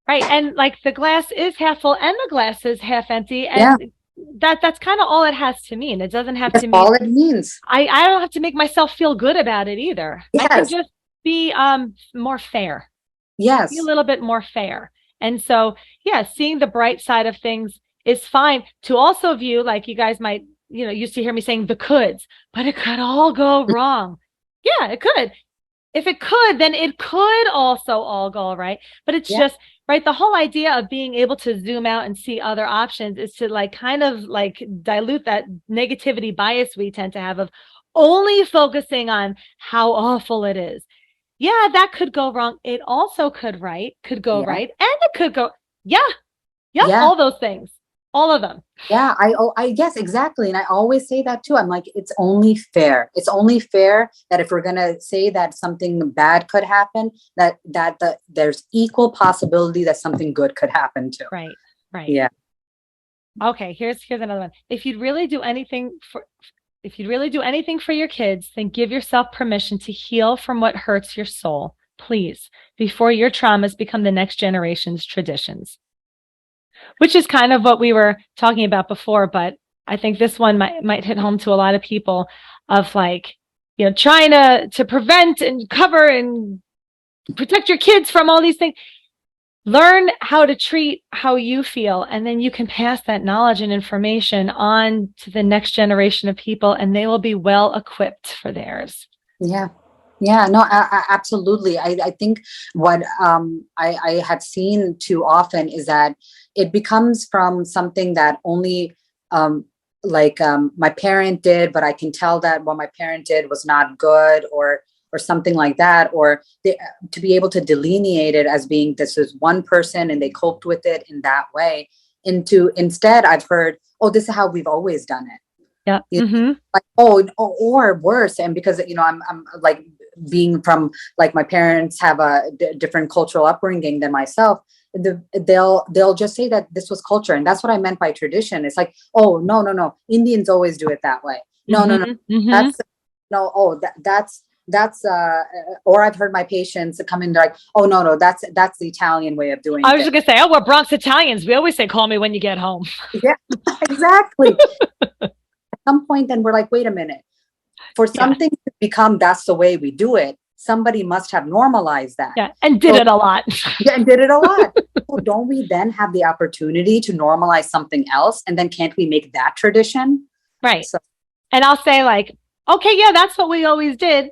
And like the glass is half full and the glass is half empty. And that's kind of all it has to mean. It doesn't have to mean all it means. I don't have to make myself feel good about it either. Yes. I can just be more fair. Yes. Be a little bit more fair. And so, yeah, seeing the bright side of things is fine. To also view, like you guys might, you know, used to hear me saying the coulds, but it could all go wrong. Yeah, it could. If it could, then it could also all go right. But it's just, right, the whole idea of being able to zoom out and see other options is to like kind of like dilute that negativity bias we tend to have of only focusing on how awful it is. Yeah, that could go wrong. It also could go right. And it could go, all those things. All of them. Yeah, I guess exactly. And I always say that too. I'm like, it's only fair. It's only fair that if we're going to say that something bad could happen, that there's equal possibility that something good could happen too. Right. Yeah. Okay, here's another one. If you'd really do anything for your kids, then give yourself permission to heal from what hurts your soul, please, before your traumas become the next generation's traditions. Which is kind of what we were talking about before, but I think this one might hit home to a lot of people of like, you know, trying to prevent and cover and protect your kids from all these things. Learn how to treat how you feel, and then you can pass that knowledge and information on to the next generation of people, and they will be well equipped for theirs. Yeah, no, absolutely. I think what I have seen too often is that it becomes from something that only my parent did, but I can tell that what my parent did was not good, or something like that, or to be able to delineate it as being this is one person and they coped with it in that way. Instead, I've heard, oh, this is how we've always done it. Yeah. Like, or worse. And because, you know, I'm like being from, like, my parents have a different cultural upbringing than myself. They'll just say that this was culture. And that's what I meant by tradition. It's like, oh, no. Indians always do it that way. No. That's or I've heard my patients come in like, oh, no, that's the Italian way of doing it. I was just gonna say, oh, we're Bronx Italians. We always say, call me when you get home. Yeah, exactly. At some point, then we're like, wait a minute. For something to become that's the way we do it, somebody must have normalized that. Yeah, and did it a lot. So don't we then have the opportunity to normalize something else? And then can't we make that tradition? Right. So, and I'll say like, okay, yeah, that's what we always did.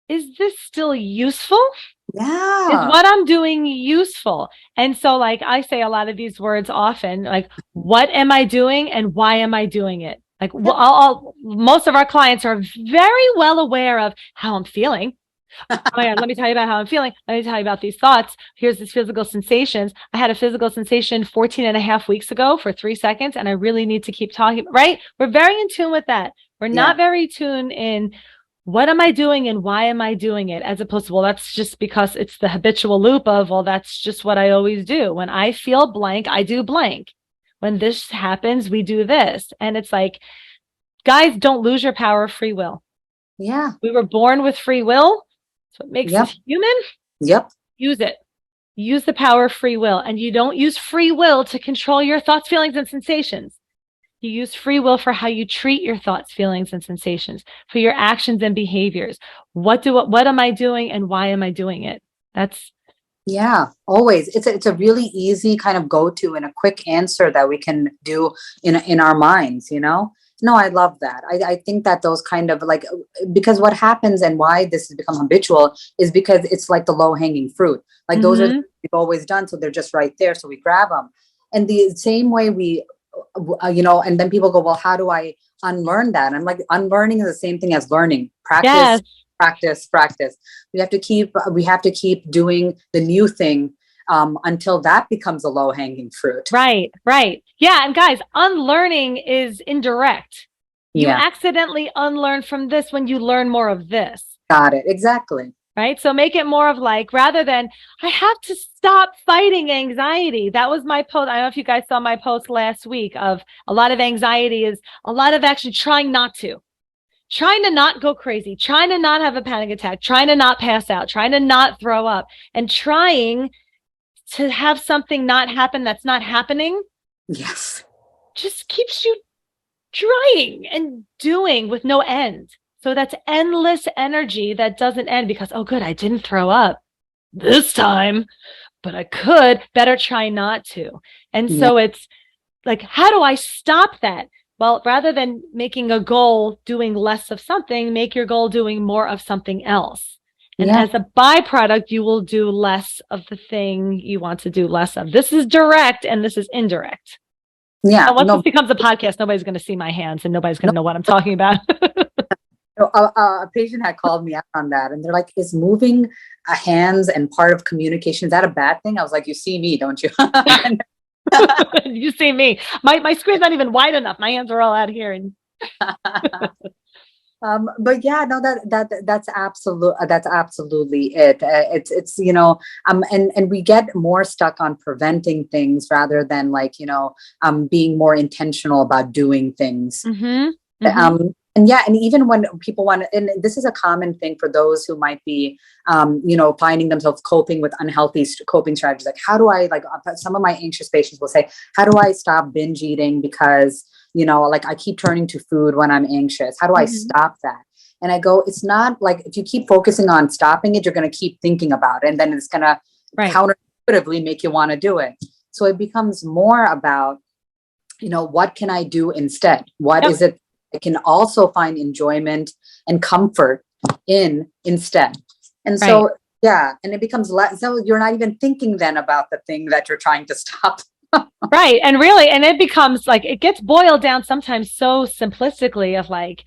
Is this still useful? Yeah. Is what I'm doing useful? And so like I say a lot of these words often, like, what am I doing and why am I doing it? Like, most of our clients are very well aware of how I'm feeling. Oh my God, let me tell you about how I'm feeling. Let me tell you about these thoughts. Here's these physical sensations. I had a physical sensation 14 and a half weeks ago for 3 seconds, and I really need to keep talking, right? We're very in tune with that. We're not very tuned in what am I doing and why am I doing it? As opposed to, well, that's just because it's the habitual loop of, well, that's just what I always do. When I feel blank, I do blank. When this happens, we do this. And it's like, guys, don't lose your power of free will. Yeah. We were born with free will. So it makes us human. Yep. Use it. Use the power of free will. And you don't use free will to control your thoughts, feelings, and sensations. You use free will for how you treat your thoughts, feelings, and sensations, for your actions and behaviors. What am I doing and why am I doing it? Yeah, always. It's a really easy kind of go-to and a quick answer that we can do in our minds, you know? No, I love that. I think that those kind of like, because what happens and why this has become habitual is because it's like the low-hanging fruit. Like those are the things we've always done, so they're just right there, so we grab them. And the same way we, and then people go, well, how do I unlearn that? And I'm like, unlearning is the same thing as learning. Practice. We have to keep doing the new thing until that becomes a low-hanging fruit. Right. Yeah. And guys, unlearning is indirect. You accidentally unlearn from this when you learn more of this. Got it. Exactly. Right. So make it more of like, rather than I have to stop fighting anxiety. That was my post. I don't know if you guys saw my post last week of a lot of anxiety is a lot of actually trying to not go crazy, trying to not have a panic attack, trying to not pass out, trying to not throw up, and trying to have something not happen that's not happening. Yes. Just keeps you trying and doing with no end. So that's endless energy that doesn't end because, oh, good, I didn't throw up this time, but I could better try not to. And so it's like, how do I stop that? Well, rather than making a goal doing less of something, make your goal doing more of something else. And as a byproduct, you will do less of the thing you want to do less of. This is direct and this is indirect. Yeah. Now, once this becomes a podcast, nobody's going to see my hands and nobody's going to know what I'm talking about. A patient had called me out on that and they're like, is moving hands and part of communication, is that a bad thing? I was like, you see me, don't you? You see me. My screen's not even wide enough. My hands are all out here. And but yeah, no, that's absolutely it. It's and we get more stuck on preventing things rather than like, being more intentional about doing things. And even when people want to, and this is a common thing for those who might be, finding themselves coping with unhealthy coping strategies. Like, how do I, like, some of my anxious patients will say, how do I stop binge eating? Because, like I keep turning to food when I'm anxious. How do I stop that? And I go, it's not like, if you keep focusing on stopping it, you're going to keep thinking about it. And then it's going to counterintuitively make you want to do it. So it becomes more about, what can I do instead? What is it I can also find enjoyment and comfort in instead? And so, and it becomes less, so you're not even thinking then about the thing that you're trying to stop. Right. And really, and it becomes like, it gets boiled down sometimes so simplistically of like,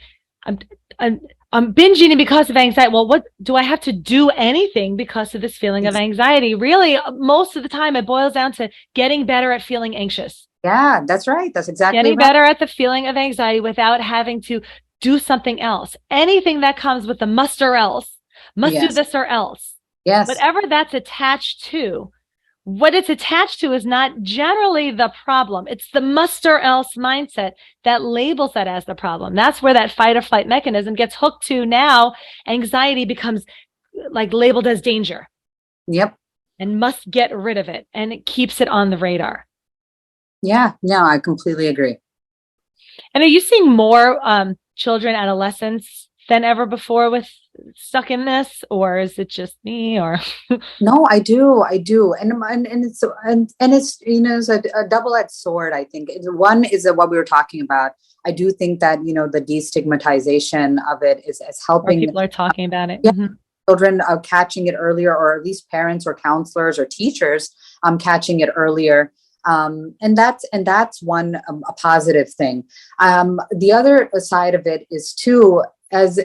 I'm binge eating because of anxiety. Well, what do I have to do anything because of this feeling of anxiety? Really, most of the time it boils down to getting better at feeling anxious. Yeah, that's right. That's exactly getting better at the feeling of anxiety without having to do something else. Anything that comes with the must or else, must do this or else. Yes. Whatever that's attached to, what it's attached to is not generally the problem. It's the must or else mindset that labels that as the problem. That's where that fight or flight mechanism gets hooked to. Now, anxiety becomes like labeled as danger. Yep. And must get rid of it. And it keeps it on the radar. Yeah, no, I completely agree. And are you seeing more children, adolescents than ever before with stuck in this, or is it just me? Or no, I do, and it's it's a double-edged sword. I think one is what we were talking about. I do think that the destigmatization of it is helping. More people are talking about it. Yeah, children catching it earlier, or at least parents or counselors or teachers catching it earlier. And that's one a positive thing. The other side of it is too, is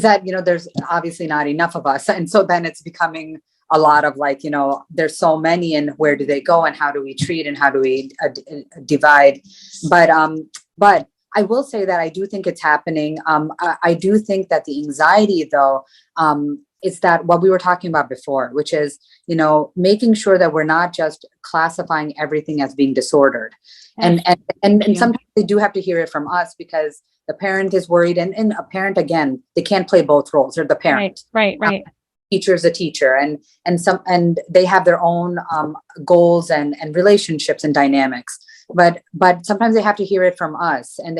that there's obviously not enough of us, and so then it's becoming a lot of like there's so many, and where do they go, and how do we treat, and how do we divide? But I will say that I do think it's happening. I do think that the anxiety, though, it's that what we were talking about before, which is, making sure that we're not just classifying everything as being disordered. And sometimes they do have to hear it from us, because The parent is worried, and a parent, again, they can't play both roles. They're the parent. Right. Teacher is a teacher, and they have their own goals and relationships and dynamics. But sometimes they have to hear it from us, and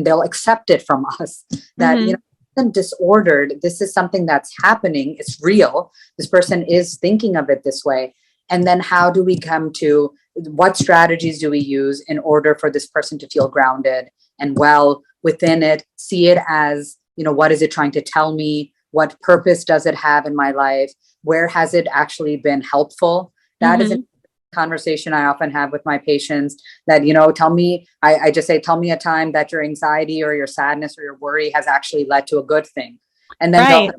they'll accept it from us that, you know, isn't disordered. This is something that's happening. It's real. This person is thinking of it this way. And then how do we come to what strategies do we use in order for this person to feel grounded and well within it, see it as, you know, what is it trying to tell me? What purpose does it have in my life? Where has it actually been helpful? That is a conversation I often have with my patients that, you know, I just say, tell me a time that your anxiety or your sadness or your worry has actually led to a good thing. And then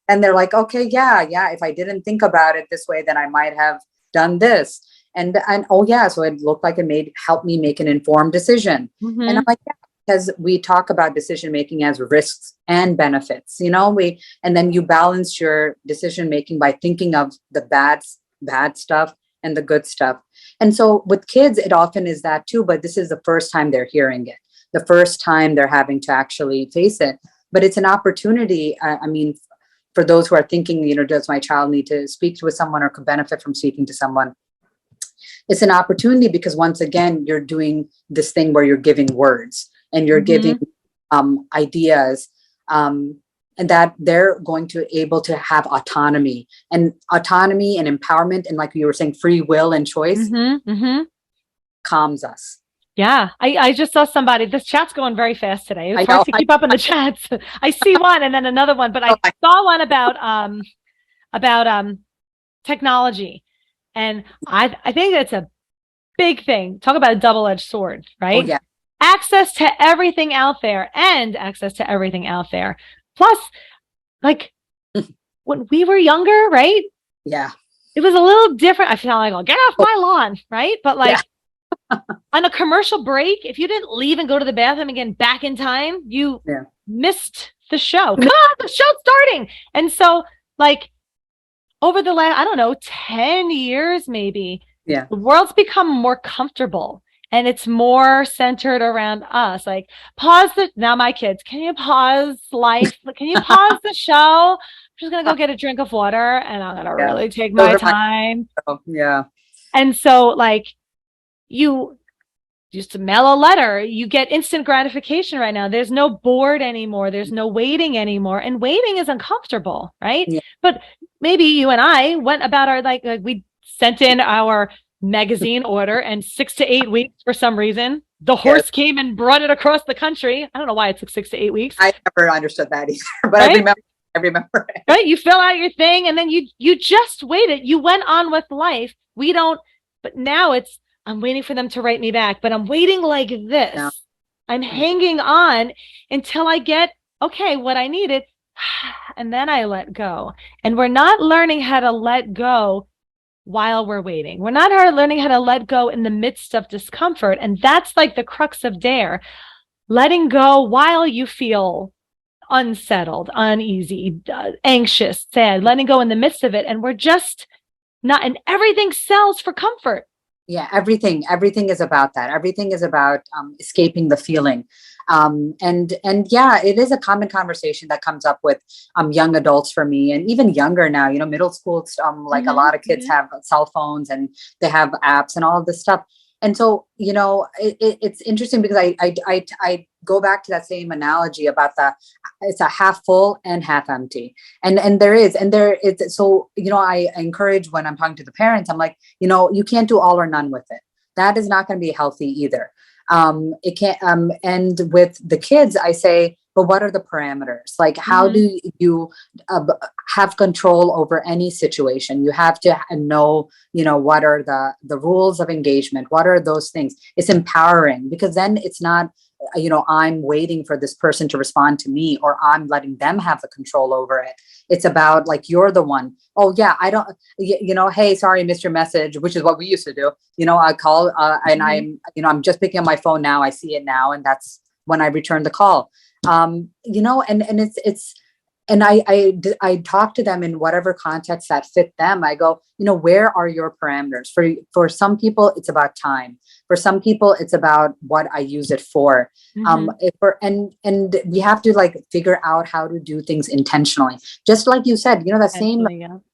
and they're like, okay, yeah. If I didn't think about it this way, then I might have done this. And oh yeah, so it looked like it helped me make an informed decision. And I'm like, yeah, because we talk about decision making as risks and benefits, you know, and then you balance your decision making by thinking of the bad stuff and the good stuff. And so with kids, it often is that too, but this is the first time they're hearing it, the first time they're having to actually face it. But it's an opportunity. I mean, for those who are thinking, you know, does my child need to speak with someone or could benefit from speaking to someone? It's an opportunity because once again, you're doing this thing where you're giving words and you're giving ideas, and that they're going to able to have autonomy and empowerment. And like you were saying, free will and choice calms us. Yeah. I just saw somebody, this chat's going very fast today. It's hard to keep up in the chats. I see one and then another one, but I saw one about technology. And I think that's a big thing. Talk about a double-edged sword, right? Oh, yeah. Access to everything out there. Plus, like when we were younger, right? Yeah. It was a little different. I feel like, I'll get off my lawn, right? But like on a commercial break, if you didn't leave and go to the bathroom again back in time, you missed the show. Come on, the show's starting. And so like over the last, I don't know, 10 years maybe, the world's become more comfortable. And it's more centered around us. Like, now my kids, can you pause life? Can you pause the show? I'm just going to go get a drink of water and I'm going to really take my time. And so like you used to mail a letter, you get instant gratification right now. There's no board anymore. There's no waiting anymore. And waiting is uncomfortable, right? Yeah. But maybe you and I went about our, like we sent in our magazine order and 6 to 8 weeks for some reason the horse came and brought it across the country. I don't know why it took 6 to 8 weeks. I never understood that either, but I remember it. Right, you fill out your thing and then you just waited, you went on with life. But now I'm waiting for them to write me back, but I'm waiting like this. I'm hanging on until I get what I needed, and then I let go. And we're not learning how to let go while we're waiting. We're not learning how to let go in the midst of discomfort. And that's like the crux of DARE. Letting go while you feel unsettled, uneasy, anxious, sad, letting go in the midst of it. And we're just not, and everything sells for comfort. Yeah, everything is about that. Everything is about escaping the feeling. And yeah, it is a common conversation that comes up with young adults for me, and even younger now, you know, middle school, like a lot of kids have cell phones and they have apps and all of this stuff. And so, you know, it's interesting because I go back to that same analogy about it's a half full and half empty. And it's so, you know, I encourage when I'm talking to the parents, I'm like, you know, you can't do all or none with it. That is not going to be healthy either. It can't, and with the kids, I say, but what are the parameters? Like, how do you have control over any situation? You have to know, you know, what are the rules of engagement? What are those things? It's empowering, because then it's not, you know, I'm waiting for this person to respond to me, or I'm letting them have the control over it. It's about like, you're the one. Oh yeah, I don't, you know, hey, sorry, missed your message, which is what we used to do. You know, I call and I'm just picking up my phone now. I see it now. And that's when I return the call. You know, and I talk to them in whatever context that fit them. I go, where are your parameters? For some people, it's about time. For some people, it's about what I use it for. And we have to like figure out how to do things intentionally. Just like you said, that same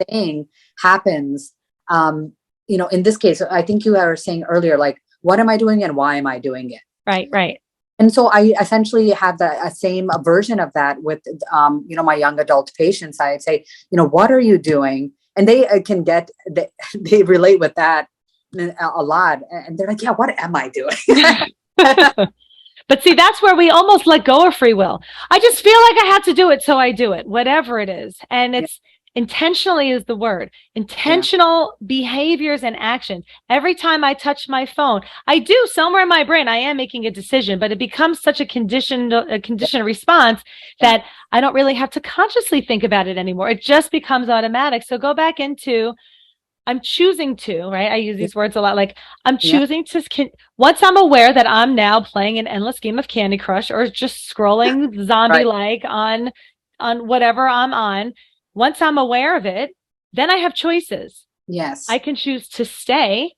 thing happens. In this case, I think you were saying earlier, like, what am I doing and why am I doing it? Right. And so I essentially have a same version of that with, my young adult patients. I'd say, what are you doing? And they they relate with that a lot. And they're like, yeah, what am I doing? But see, that's where we almost let go of free will. I just feel like I have to do it, so I do it, whatever it is. And it's intentionally is the word. Intentional behaviors and actions. Every time I touch my phone, I do somewhere in my brain, I am making a decision, but it becomes such a conditioned response that I don't really have to consciously think about it anymore. It just becomes automatic. So go back into, I'm choosing to, right? I use these words a lot. Like I'm choosing to, once I'm aware that I'm now playing an endless game of Candy Crush or just scrolling zombie-like on whatever I'm on. Once I'm aware of it, then I have choices. Yes. I can choose to stay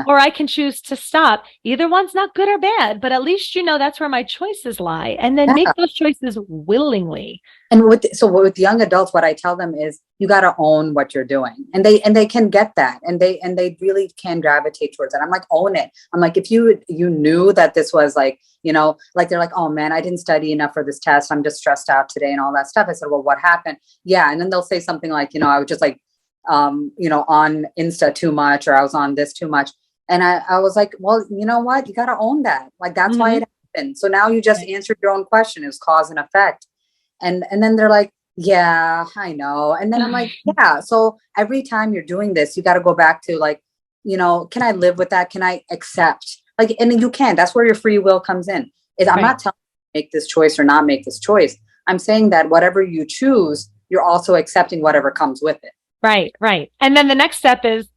or I can choose to stop. Either one's not good or bad, but at least, that's where my choices lie. And then make those choices willingly. And with young adults, what I tell them is you got to own what you're doing. And they can get that. And they really can gravitate towards it. I'm like, own it. I'm like, if you knew that this was like, like they're like, oh man, I didn't study enough for this test. I'm just stressed out today and all that stuff. I said, well, what happened? Yeah. And then they'll say something like, I was just like, on Insta too much, or I was on this too much. And I was like, well, you know what? You got to own that. Like, that's why it happened. So now you just answered your own question. It was cause and effect. And then they're like, yeah, I know. And then I'm like, yeah. So every time you're doing this, you got to go back to like, can I live with that? Can I accept? Like, and you can. That's where your free will comes in. I'm not telling you to make this choice or not make this choice. I'm saying that whatever you choose, you're also accepting whatever comes with it. Right. And then the next step is,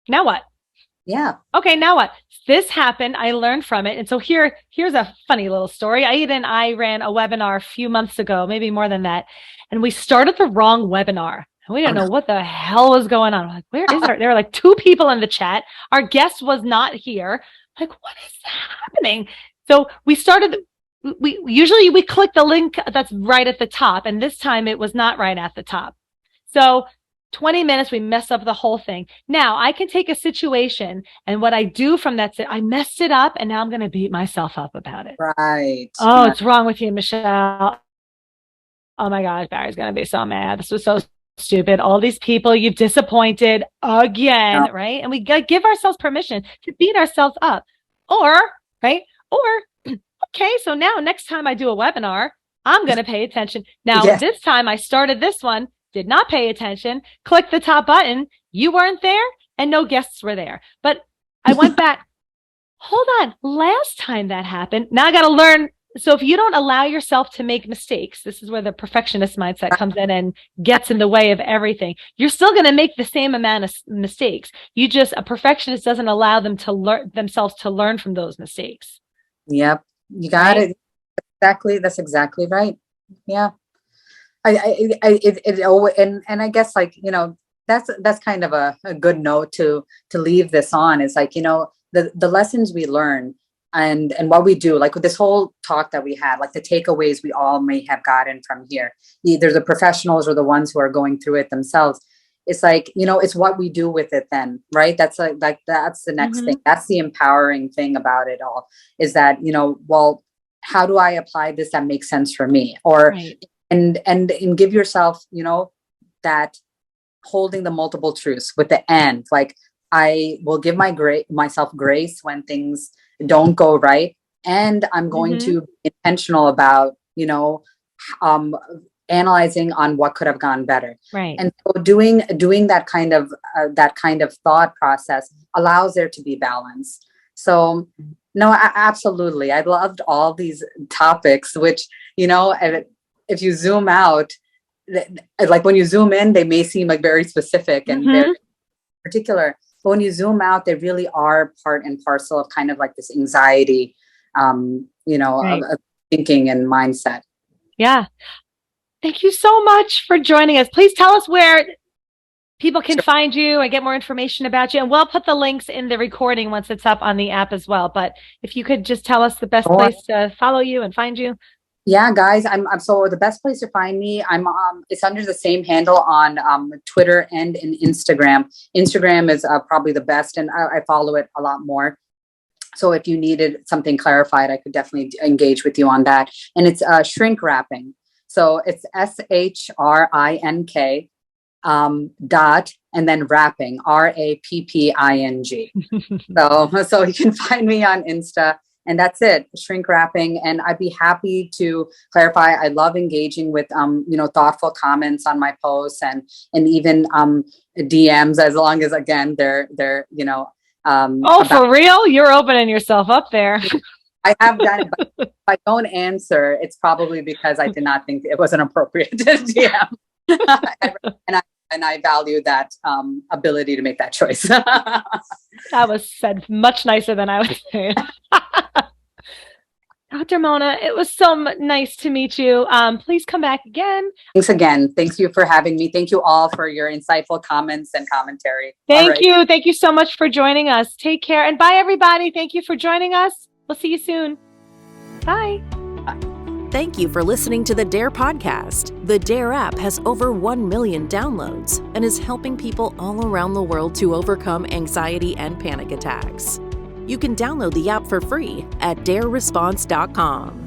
now what? Yeah. Okay, now what? This happened. I learned from it. And so here's a funny little story. Aida and I ran a webinar a few months ago, maybe more than that. And we started the wrong webinar. And we didn't know what the hell was going on. I'm like, where is there? There were like 2 people in the chat. Our guest was not here. Like, what is happening? So we started, we usually click the link that's right at the top. And this time it was not right at the top. So 20 minutes, we mess up the whole thing. Now I can take a situation and what I do from that, I messed it up and now I'm going to beat myself up about it. Right. Oh, it's wrong with you, Michelle. Oh my gosh, Barry's going to be so mad. This was so stupid. All these people you've disappointed again, right? And we give ourselves permission to beat ourselves up. Or, okay, so now next time I do a webinar, I'm going to pay attention. Now, this time I started this one, did not pay attention, click the top button, you weren't there, and no guests were there. But I went back, hold on, last time that happened, now I got to learn. So if you don't allow yourself to make mistakes, this is where the perfectionist mindset comes in and gets in the way of everything. You're still going to make the same amount of mistakes. A perfectionist doesn't allow them to themselves to learn from those mistakes. Yep. You got it. Exactly. That's exactly right. Yeah. I I guess like, that's kind of a good note to leave this on is like, the lessons we learn and what we do, like with this whole talk that we had, like the takeaways we all may have gotten from here, either the professionals or the ones who are going through it themselves. It's like, it's what we do with it then, right? That's like that's the next thing. That's the empowering thing about it all is that, well, how do I apply this that makes sense for me? Or and give yourself, that holding the multiple truths with the end, like I will give myself grace when things don't go right. And I'm going to be intentional about, analyzing on what could have gone better. Right. And so doing that kind of thought process allows there to be balance. So no, absolutely. I loved all these topics, which, if you zoom out, like when you zoom in, they may seem like very specific and very particular, but when you zoom out, they really are part and parcel of kind of like this anxiety, of thinking and mindset. Yeah. Thank you so much for joining us. Please tell us where people can find you and get more information about you. And we'll put the links in the recording once it's up on the app as well. But if you could just tell us the best place to follow you and find you. Yeah, guys, I'm so the best place to find me, it's under the same handle on Twitter and in Instagram. Instagram is probably the best, and I follow it a lot more. So if you needed something clarified, I could definitely engage with you on that. And it's shrink wrapping. So it's SHRINK dot and then wrapping, RAPPING. So you can find me on Insta. And that's it, shrink wrapping. And I'd be happy to clarify. I love engaging with, thoughtful comments on my posts and even DMs, as long as, again, they're for real? You're opening yourself up there. I have done it, but if I don't answer, it's probably because I did not think it was an appropriate DM. And I value that ability to make that choice. That was said much nicer than I was saying. Dr. Mona, it was so nice to meet you. Please come back again. Thanks again. Thank you for having me. Thank you all for your insightful comments and commentary. Thank you. Thank you so much for joining us. Take care. And bye, everybody. Thank you for joining us. We'll see you soon. Bye. Thank you for listening to the DARE podcast. The DARE app has over 1 million downloads and is helping people all around the world to overcome anxiety and panic attacks. You can download the app for free at dareresponse.com.